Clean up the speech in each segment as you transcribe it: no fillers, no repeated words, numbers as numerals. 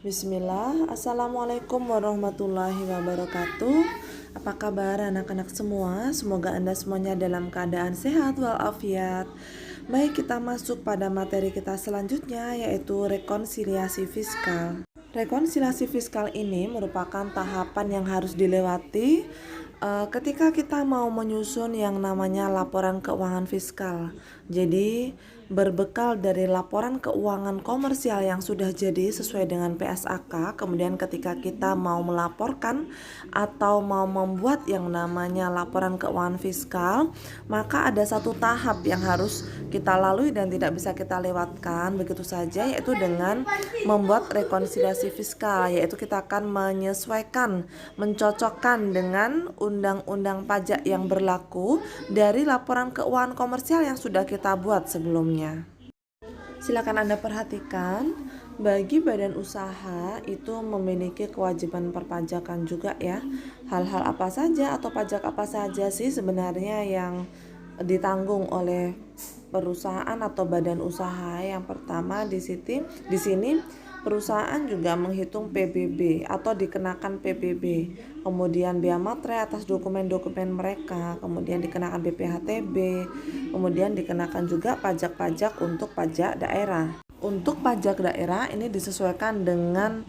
Bismillah, Assalamualaikum warahmatullahi wabarakatuh. Apa kabar anak-anak semua? Semoga Anda semuanya dalam keadaan sehat walafiat. Baik, kita masuk pada materi kita selanjutnya, yaitu rekonsiliasi fiskal. Rekonsiliasi fiskal ini merupakan tahapan yang harus dilewati ketika kita mau menyusun yang namanya laporan keuangan fiskal. Jadi berbekal dari laporan keuangan komersial yang sudah jadi sesuai dengan PSAK, kemudian ketika kita mau melaporkan atau mau membuat yang namanya laporan keuangan fiskal, maka ada satu tahap yang harus kita lalui dan tidak bisa kita lewatkan begitu saja, yaitu dengan membuat rekonsiliasi fiskal, yaitu kita akan menyesuaikan, mencocokkan dengan undang-undang pajak yang berlaku dari laporan keuangan komersial yang sudah kita buat sebelumnya. Silakan Anda perhatikan, bagi badan usaha itu memiliki kewajiban perpajakan juga ya. Hal-hal apa saja atau pajak apa saja sih sebenarnya yang ditanggung oleh perusahaan atau badan usaha? Yang pertama di sini perusahaan juga menghitung PBB atau dikenakan PBB, kemudian bea materai atas dokumen-dokumen mereka, kemudian dikenakan BPHTB, kemudian dikenakan juga pajak-pajak untuk pajak daerah. Untuk pajak daerah ini disesuaikan dengan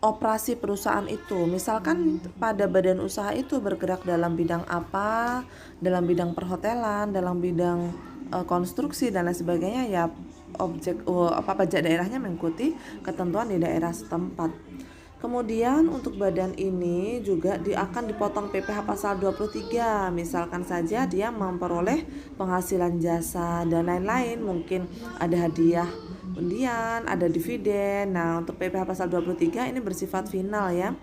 operasi perusahaan itu. Misalkan pada badan usaha itu bergerak dalam bidang apa, dalam bidang perhotelan, dalam bidang konstruksi dan lain sebagainya, ya pajak daerahnya mengikuti ketentuan di daerah setempat. Kemudian untuk badan ini juga akan dipotong PPh pasal 23. Misalkan saja dia memperoleh penghasilan jasa dan lain-lain, mungkin ada hadiah undian, ada dividen. Nah, untuk PPh pasal 23 ini bersifat final ya.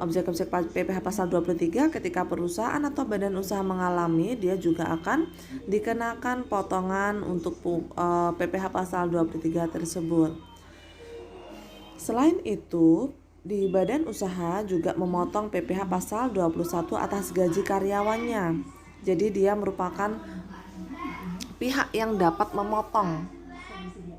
Objek-objek PPh pasal 23 ketika perusahaan atau badan usaha mengalami, dia juga akan dikenakan potongan untuk PPh pasal 23 tersebut. Selain itu, di badan usaha juga memotong PPh pasal 21 atas gaji karyawannya. Jadi dia merupakan pihak yang dapat memotong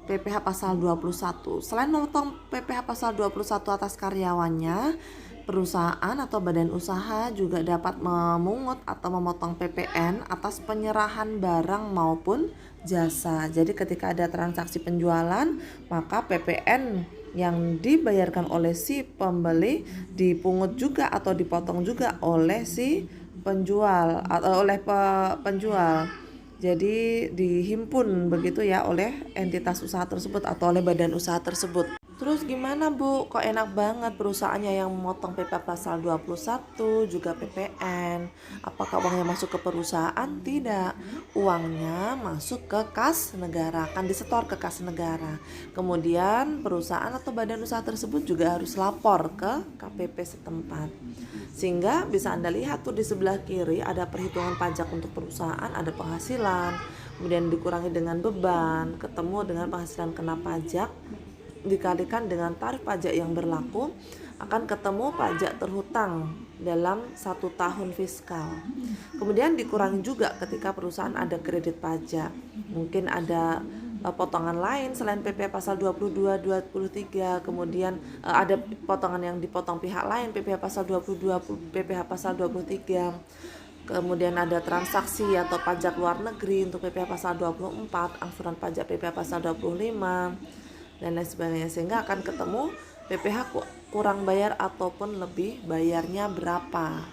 PPh pasal 21. Selain memotong PPh pasal 21 atas karyawannya, perusahaan atau badan usaha juga dapat memungut atau memotong PPN atas penyerahan barang maupun jasa. Jadi ketika ada transaksi penjualan, maka PPN yang dibayarkan oleh si pembeli dipungut juga atau dipotong juga oleh si penjual atau oleh penjual. Jadi dihimpun begitu ya oleh entitas usaha tersebut atau oleh badan usaha tersebut. Terus gimana Bu? Kok enak banget perusahaannya yang memotong PPh pasal 21 juga PPN? Apakah uangnya masuk ke perusahaan? Tidak. Uangnya masuk ke kas negara, akan disetor ke kas negara. Kemudian perusahaan atau badan usaha tersebut juga harus lapor ke KPP setempat. Sehingga bisa Anda lihat tuh di sebelah kiri ada perhitungan pajak untuk perusahaan, ada penghasilan, kemudian dikurangi dengan beban, ketemu dengan penghasilan kena pajak, dikalikan dengan tarif pajak yang berlaku, akan ketemu pajak terhutang dalam 1 tahun fiskal. Kemudian dikurangi juga ketika perusahaan ada kredit pajak, mungkin ada potongan lain selain PPh pasal 22, 23, kemudian ada potongan yang dipotong pihak lain, PPh pasal 22, PPh pasal 23. Kemudian ada transaksi atau pajak luar negeri untuk PPh pasal 24, angsuran pajak PPh pasal 25 dan lain sebagainya, sehingga akan ketemu PPh kurang bayar ataupun lebih bayarnya berapa.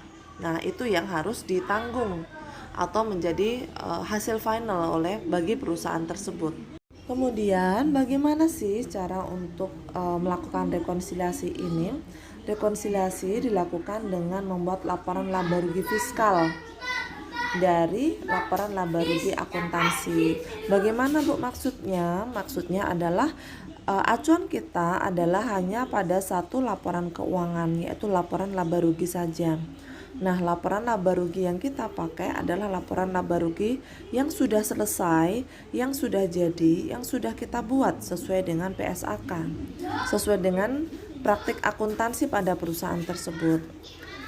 Nah, itu yang harus ditanggung atau menjadi hasil final bagi perusahaan tersebut. Kemudian bagaimana sih cara untuk melakukan rekonsiliasi ini? Rekonsiliasi dilakukan dengan membuat laporan laba rugi fiskal dari laporan laba rugi akuntansi. Bagaimana Bu maksudnya? Maksudnya adalah acuan kita adalah hanya pada satu laporan keuangan, yaitu laporan laba rugi saja. Nah, laporan laba rugi yang kita pakai adalah laporan laba rugi yang sudah selesai, yang sudah jadi, yang sudah kita buat sesuai dengan PSAK, sesuai dengan praktik akuntansi pada perusahaan tersebut.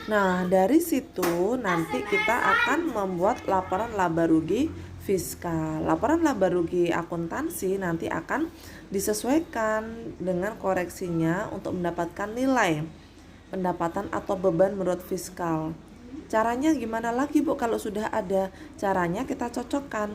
Nah, dari situ nanti kita akan membuat laporan laba rugi fiskal. Laporan laba rugi akuntansi nanti akan disesuaikan dengan koreksinya untuk mendapatkan nilai pendapatan atau beban menurut fiskal. Caranya gimana lagi Bu? Kalau sudah ada caranya, kita cocokkan.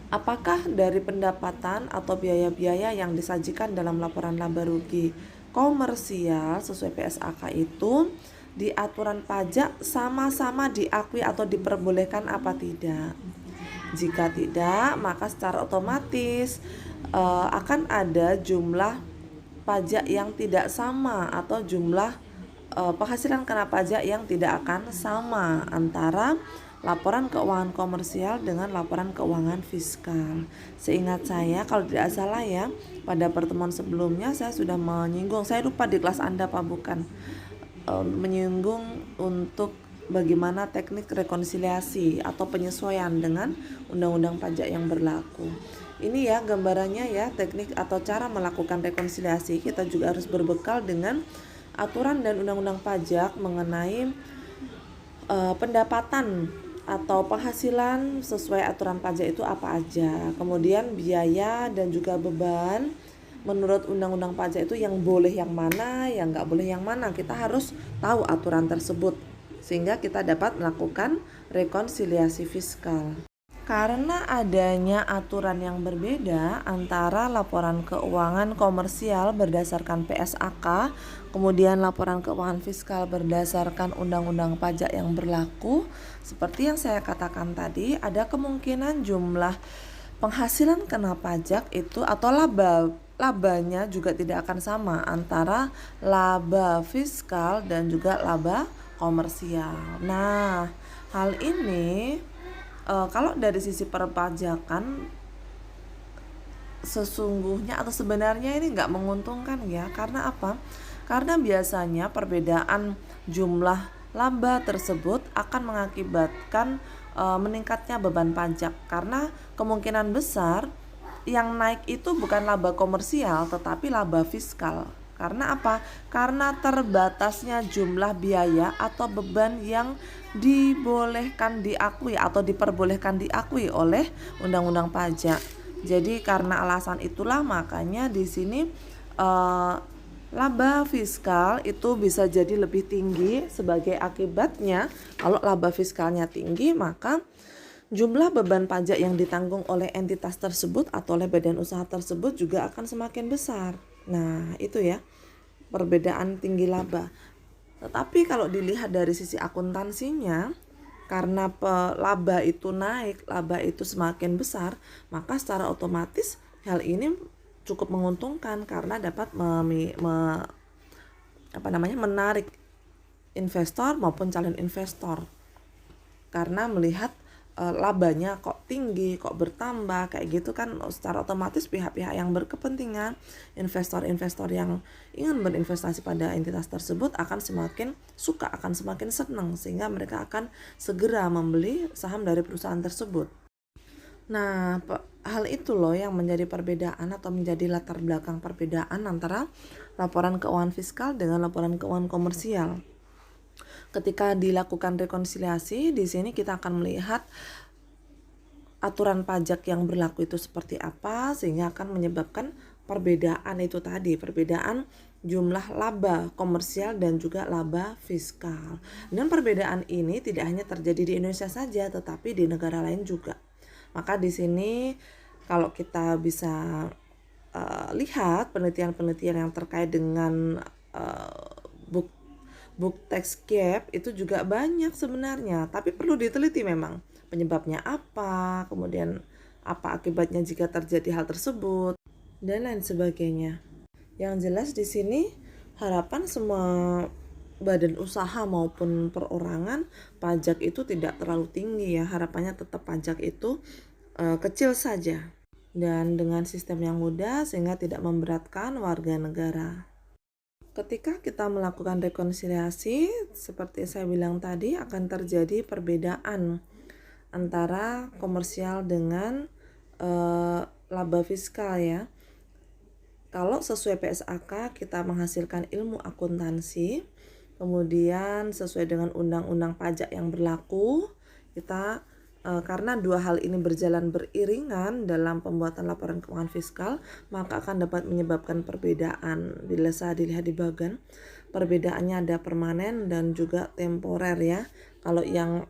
Apakah dari pendapatan atau biaya-biaya yang disajikan dalam laporan laba rugi komersial sesuai PSAK itu di aturan pajak sama-sama diakui atau diperbolehkan apa tidak? Jika tidak, maka secara otomatis akan ada jumlah pajak yang tidak sama atau jumlah penghasilan kena pajak yang tidak akan sama antara laporan keuangan komersial dengan laporan keuangan fiskal. Seingat saya, kalau tidak salah ya, pada pertemuan sebelumnya saya sudah menyinggung, saya lupa di kelas Anda apa bukan, menyinggung untuk bagaimana teknik rekonsiliasi atau penyesuaian dengan undang-undang pajak yang berlaku. Ini ya gambarannya ya, teknik atau cara melakukan rekonsiliasi. Kita juga harus berbekal dengan aturan dan undang-undang pajak mengenai pendapatan atau penghasilan sesuai aturan pajak itu apa aja. Kemudian biaya dan juga beban menurut undang-undang pajak itu yang boleh yang mana, yang nggak boleh yang mana. Kita harus tahu aturan tersebut sehingga kita dapat melakukan rekonsiliasi fiskal. Karena adanya aturan yang berbeda antara laporan keuangan komersial berdasarkan PSAK, kemudian laporan keuangan fiskal berdasarkan undang-undang pajak yang berlaku, seperti yang saya katakan tadi, ada kemungkinan jumlah penghasilan kena pajak itu atau labanya juga tidak akan sama antara laba fiskal dan juga laba komersial. Nah, hal ini kalau dari sisi perpajakan sesungguhnya atau sebenarnya ini nggak menguntungkan ya. Karena apa? Karena biasanya perbedaan jumlah laba tersebut akan mengakibatkan meningkatnya beban pajak. Karena kemungkinan besar yang naik itu bukan laba komersial tetapi laba fiskal. Karena apa? Karena terbatasnya jumlah biaya atau beban yang dibolehkan diakui atau diperbolehkan diakui oleh undang-undang pajak. Jadi karena alasan itulah makanya di sini laba fiskal itu bisa jadi lebih tinggi. Sebagai akibatnya kalau laba fiskalnya tinggi, maka jumlah beban pajak yang ditanggung oleh entitas tersebut atau oleh badan usaha tersebut juga akan semakin besar. Nah, itu ya perbedaan tinggi laba. Tetapi kalau dilihat dari sisi akuntansinya, karena laba itu naik, laba itu semakin besar, maka secara otomatis hal ini cukup menguntungkan karena dapat menarik investor maupun calon investor. Karena melihat labanya kok tinggi, kok bertambah kayak gitu kan, secara otomatis pihak-pihak yang berkepentingan, investor-investor yang ingin berinvestasi pada entitas tersebut akan semakin suka, akan semakin senang, sehingga mereka akan segera membeli saham dari perusahaan tersebut. Nah, hal itu loh yang menjadi perbedaan atau menjadi latar belakang perbedaan antara laporan keuangan fiskal dengan laporan keuangan komersial. Ketika dilakukan rekonsiliasi, di sini kita akan melihat aturan pajak yang berlaku itu seperti apa, sehingga akan menyebabkan perbedaan itu tadi, perbedaan jumlah laba komersial dan juga laba fiskal. Dan perbedaan ini tidak hanya terjadi di Indonesia saja, tetapi di negara lain juga. Maka di sini kalau kita bisa lihat penelitian-penelitian yang terkait dengan book tax gap itu juga banyak sebenarnya, tapi perlu diteliti memang penyebabnya apa, kemudian apa akibatnya jika terjadi hal tersebut dan lain sebagainya. Yang jelas di sini harapan semua badan usaha maupun perorangan pajak itu tidak terlalu tinggi ya, harapannya tetap pajak itu kecil saja dan dengan sistem yang mudah sehingga tidak memberatkan warga negara. Ketika kita melakukan rekonsiliasi, seperti saya bilang tadi, akan terjadi perbedaan antara komersial dengan laba fiskal ya. Kalau sesuai PSAK kita menghasilkan ilmu akuntansi, kemudian sesuai dengan undang-undang pajak yang berlaku, kita karena dua hal ini berjalan beriringan dalam pembuatan laporan keuangan fiskal, maka akan dapat menyebabkan perbedaan. Bila saya dilihat di bagian, perbedaannya ada permanen dan juga temporer ya. Kalau yang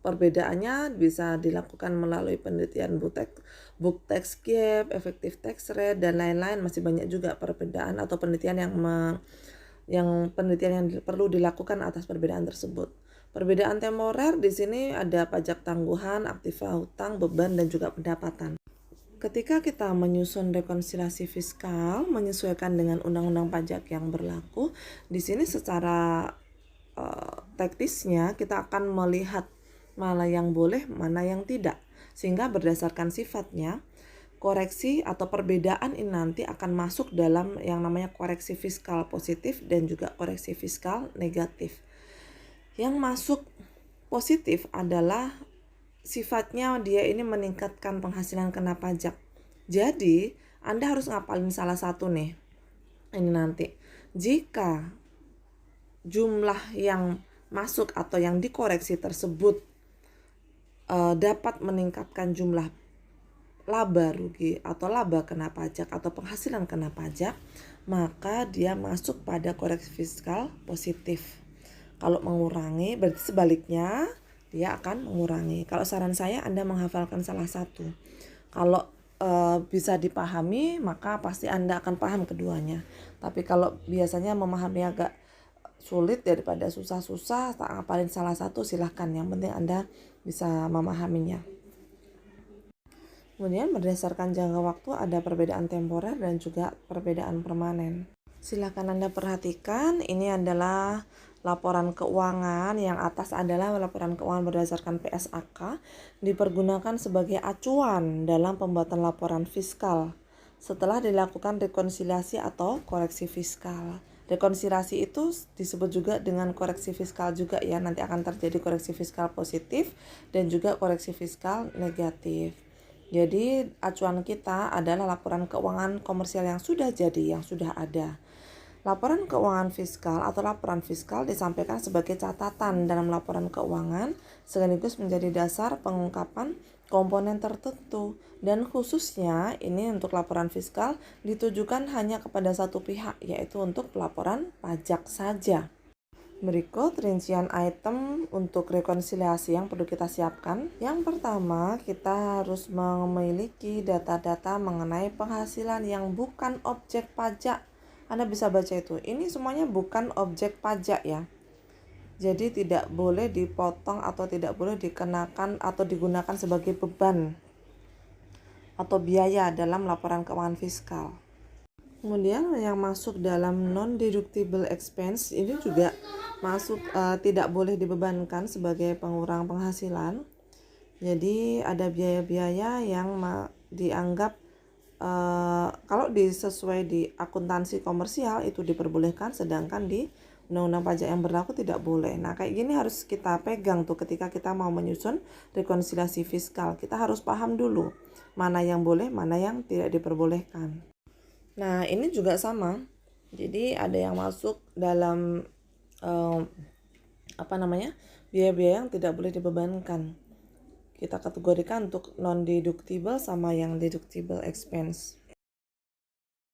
perbedaannya bisa dilakukan melalui penelitian book tax gap, effective tax rate, dan lain-lain. Masih banyak juga perbedaan atau penelitian yang perlu dilakukan atas perbedaan tersebut. Perbedaan temporer di sini ada pajak tangguhan, aktiva hutang, beban, dan juga pendapatan. Ketika kita menyusun rekonsiliasi fiskal menyesuaikan dengan undang-undang pajak yang berlaku, di sini secara teknisnya kita akan melihat mana yang boleh, mana yang tidak. Sehingga berdasarkan sifatnya, koreksi atau perbedaan ini nanti akan masuk dalam yang namanya koreksi fiskal positif dan juga koreksi fiskal negatif. Yang masuk positif adalah sifatnya dia ini meningkatkan penghasilan kena pajak. Jadi, Anda harus ngapalin salah satu nih. Ini nanti. Jika jumlah yang masuk atau yang dikoreksi tersebut dapat meningkatkan jumlah laba rugi atau laba kena pajak atau penghasilan kena pajak, maka dia masuk pada koreksi fiskal positif. Kalau mengurangi, berarti sebaliknya dia akan mengurangi. Kalau saran saya Anda menghafalkan salah satu. Kalau bisa dipahami, maka pasti Anda akan paham keduanya. Tapi kalau biasanya memahami agak sulit daripada susah-susah, tak ngapalin salah satu, silahkan. Yang penting Anda bisa memahaminya. Kemudian berdasarkan jangka waktu ada perbedaan temporer dan juga perbedaan permanen. Silahkan Anda perhatikan, ini adalah laporan keuangan. Yang atas adalah laporan keuangan berdasarkan PSAK, dipergunakan sebagai acuan dalam pembuatan laporan fiskal setelah dilakukan rekonsiliasi atau koreksi fiskal. Rekonsiliasi itu disebut juga dengan koreksi fiskal juga ya, nanti akan terjadi koreksi fiskal positif dan juga koreksi fiskal negatif. Jadi acuan kita adalah laporan keuangan komersial yang sudah jadi, yang sudah ada. Laporan keuangan fiskal atau laporan fiskal disampaikan sebagai catatan dalam laporan keuangan sekaligus menjadi dasar pengungkapan komponen tertentu, dan khususnya ini untuk laporan fiskal ditujukan hanya kepada satu pihak, yaitu untuk pelaporan pajak saja. Berikut rincian item untuk rekonsiliasi yang perlu kita siapkan. Yang pertama, kita harus memiliki data-data mengenai penghasilan yang bukan objek pajak. Anda bisa baca itu. Ini semuanya bukan objek pajak ya. Jadi tidak boleh dipotong atau tidak boleh dikenakan atau digunakan sebagai beban atau biaya dalam laporan keuangan fiskal. Kemudian yang masuk dalam non-deductible expense ini juga masuk tidak boleh dibebankan sebagai pengurang penghasilan. Jadi ada biaya-biaya yang dianggap kalau sesuai di akuntansi komersial itu diperbolehkan, sedangkan di undang-undang pajak yang berlaku tidak boleh. Nah, kayak gini harus kita pegang tuh ketika kita mau menyusun rekonsiliasi fiskal. Kita harus paham dulu mana yang boleh, mana yang tidak diperbolehkan. Nah, ini juga sama. Jadi ada yang masuk dalam biaya-biaya yang tidak boleh dibebankan. Kita kategorikan untuk non-deductible sama yang deductible expense.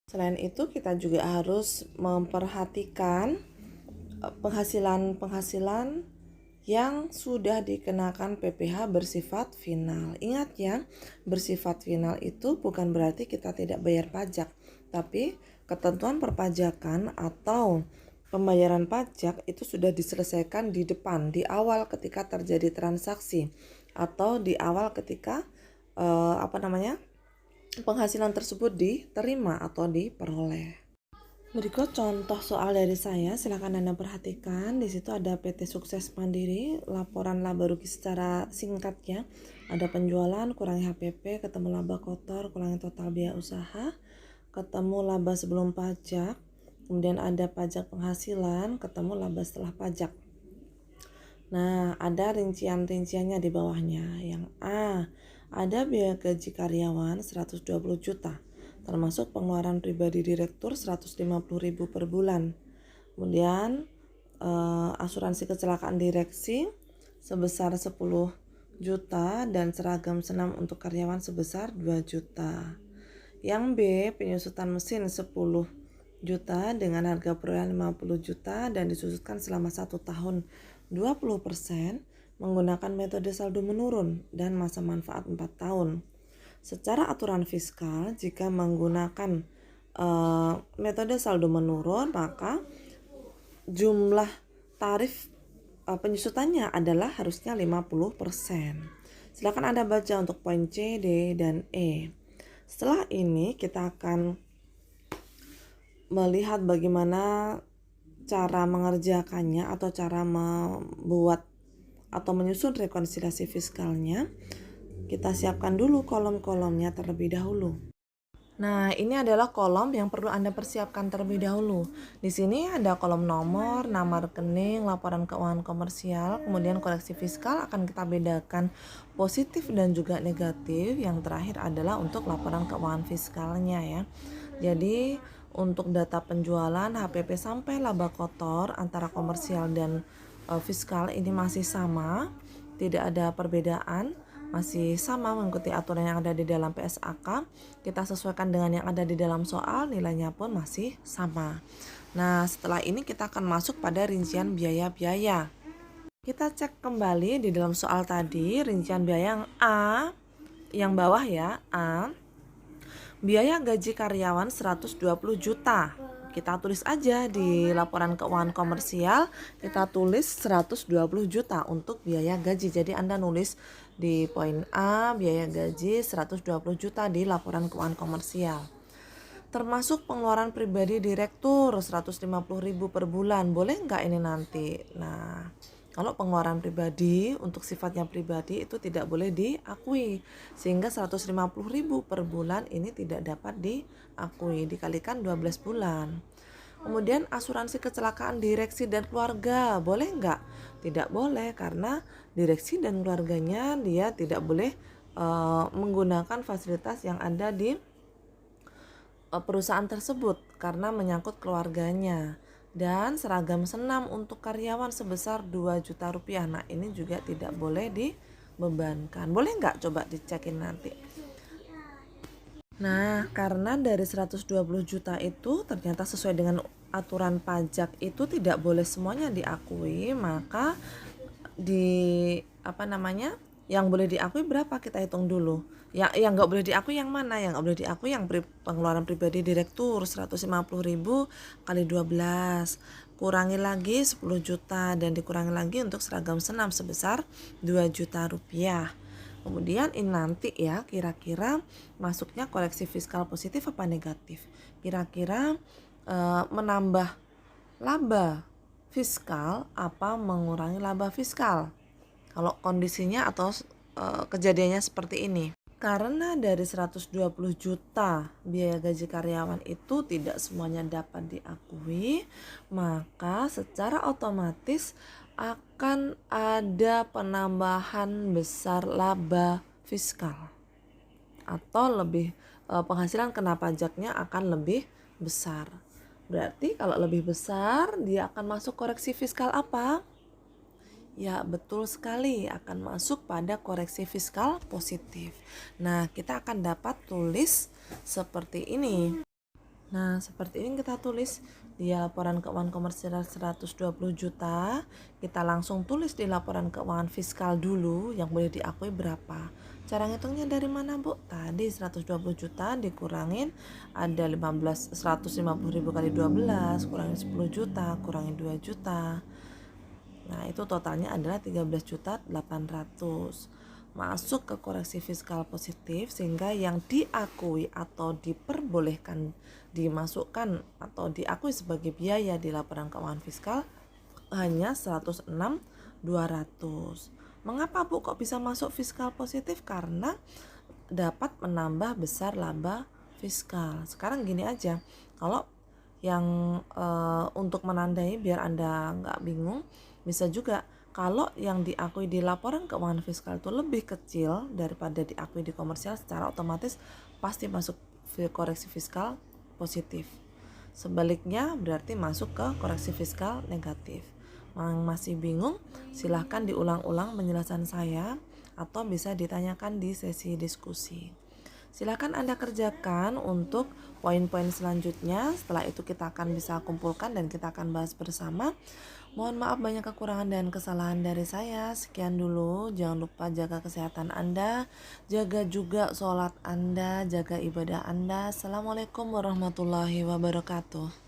Selain itu, kita juga harus memperhatikan penghasilan yang sudah dikenakan PPh bersifat final. Ingat ya, bersifat final itu bukan berarti kita tidak bayar pajak, tapi ketentuan perpajakan atau pembayaran pajak itu sudah diselesaikan di depan, di awal ketika terjadi transaksi, atau di awal ketika penghasilan tersebut diterima atau diperoleh. Berikut contoh soal dari saya, silakan Anda perhatikan. Di situ ada PT Sukses Mandiri, laporan laba rugi secara singkat ya. Ada penjualan, kurangi HPP, ketemu laba kotor, kurangi total biaya usaha, ketemu laba sebelum pajak, kemudian ada pajak penghasilan, ketemu laba setelah pajak. Nah, ada rincian-rinciannya di bawahnya. Yang A, ada biaya gaji karyawan 120 juta, termasuk pengeluaran pribadi direktur 150.000 per bulan. Kemudian asuransi kecelakaan direksi sebesar 10 juta dan seragam senam untuk karyawan sebesar 2 juta. Yang B, penyusutan mesin 10 juta dengan harga perolehan 50 juta dan disusutkan selama 1 tahun 20% menggunakan metode saldo menurun dan masa manfaat 4 tahun. Secara aturan fiskal, jika menggunakan metode saldo menurun, maka jumlah tarif penyusutannya adalah harusnya 50%. Silakan Anda baca untuk poin C, D, dan E. Setelah ini kita akan melihat bagaimana cara mengerjakannya atau cara membuat atau menyusun rekonsiliasi fiskalnya. Kita siapkan dulu kolom-kolomnya terlebih dahulu. Nah, ini adalah kolom yang perlu Anda persiapkan terlebih dahulu. Di sini ada kolom nomor, nama rekening, laporan keuangan komersial, kemudian koreksi fiskal akan kita bedakan positif dan juga negatif. Yang terakhir adalah untuk laporan keuangan fiskalnya ya. Jadi, untuk data penjualan, HPP sampai laba kotor antara komersial dan fiskal ini masih sama, tidak ada perbedaan. Masih sama mengikuti aturan yang ada di dalam PSAK. Kita sesuaikan dengan yang ada di dalam soal, nilainya pun masih sama. Nah, setelah ini kita akan masuk pada rincian biaya-biaya. Kita cek kembali di dalam soal tadi, rincian biaya yang A, yang bawah ya, A. Biaya gaji karyawan 120 juta. Kita tulis aja di laporan keuangan komersial, kita tulis 120 juta untuk biaya gaji. Jadi Anda nulis di poin A, biaya gaji 120 juta di laporan keuangan komersial. Termasuk pengeluaran pribadi direktur 150.000 per bulan. Boleh nggak ini nanti? Nah, kalau pengeluaran pribadi untuk sifatnya pribadi itu tidak boleh diakui. Sehingga 150.000 per bulan ini tidak dapat diakui. Dikalikan 12 bulan. Kemudian asuransi kecelakaan direksi dan keluarga. Boleh nggak? Tidak boleh karena direksi dan keluarganya dia tidak boleh menggunakan fasilitas yang ada di perusahaan tersebut karena menyangkut keluarganya. Dan seragam senam untuk karyawan sebesar 2 juta rupiah. Nah, ini juga tidak boleh dibebankan. Boleh nggak? Coba dicekin nanti. Nah, karena dari 120 juta itu ternyata sesuai dengan aturan pajak itu tidak boleh semuanya diakui, maka yang boleh diakui berapa, kita hitung dulu. Yang nggak boleh diakui yang mana? Yang nggak boleh diakui yang pengeluaran pribadi direktur 150.000 kali 12, kurangi lagi 10 juta dan dikurangi lagi untuk seragam senam sebesar 2 juta rupiah. Kemudian ini nanti ya, kira-kira masuknya koreksi fiskal positif apa negatif? Kira-kira menambah laba fiskal apa mengurangi laba fiskal? Kalau kondisinya atau kejadiannya seperti ini. Karena dari 120 juta biaya gaji karyawan itu tidak semuanya dapat diakui, maka secara otomatis akan ada penambahan besar laba fiskal atau lebih penghasilan kena pajaknya akan lebih besar. Berarti kalau lebih besar dia akan masuk koreksi fiskal apa? Ya, betul sekali, akan masuk pada koreksi fiskal positif. Nah, kita akan dapat tulis seperti ini. Nah, seperti ini kita tulis di laporan keuangan komersial 120 juta. Kita langsung tulis di laporan keuangan fiskal dulu yang boleh diakui berapa. Cara ngitungnya dari mana, Bu? Tadi 120 juta dikurangin ada 150.000 kali 12, kurangin 10 juta, kurangin 2 juta. Nah, itu totalnya adalah 13.800.000. Masuk ke koreksi fiskal positif sehingga yang diakui atau diperbolehkan dimasukkan atau diakui sebagai biaya di laporan keuangan fiskal hanya 106.200. Mengapa, Bu, kok bisa masuk fiskal positif? Karena dapat menambah besar laba fiskal. Sekarang gini aja, kalau yang untuk menandai biar Anda nggak bingung, bisa juga kalau yang diakui di laporan keuangan fiskal itu lebih kecil daripada diakui di komersial, secara otomatis pasti masuk koreksi fiskal positif. Sebaliknya berarti masuk ke koreksi fiskal negatif. Yang masih bingung, silahkan diulang-ulang penjelasan saya atau bisa ditanyakan di sesi diskusi. Silahkan Anda kerjakan untuk poin-poin selanjutnya. Setelah itu kita akan bisa kumpulkan dan kita akan bahas bersama. Mohon maaf banyak kekurangan dan kesalahan dari saya. Sekian dulu. Jangan lupa jaga kesehatan Anda, jaga juga sholat Anda, jaga ibadah Anda. Assalamualaikum warahmatullahi wabarakatuh.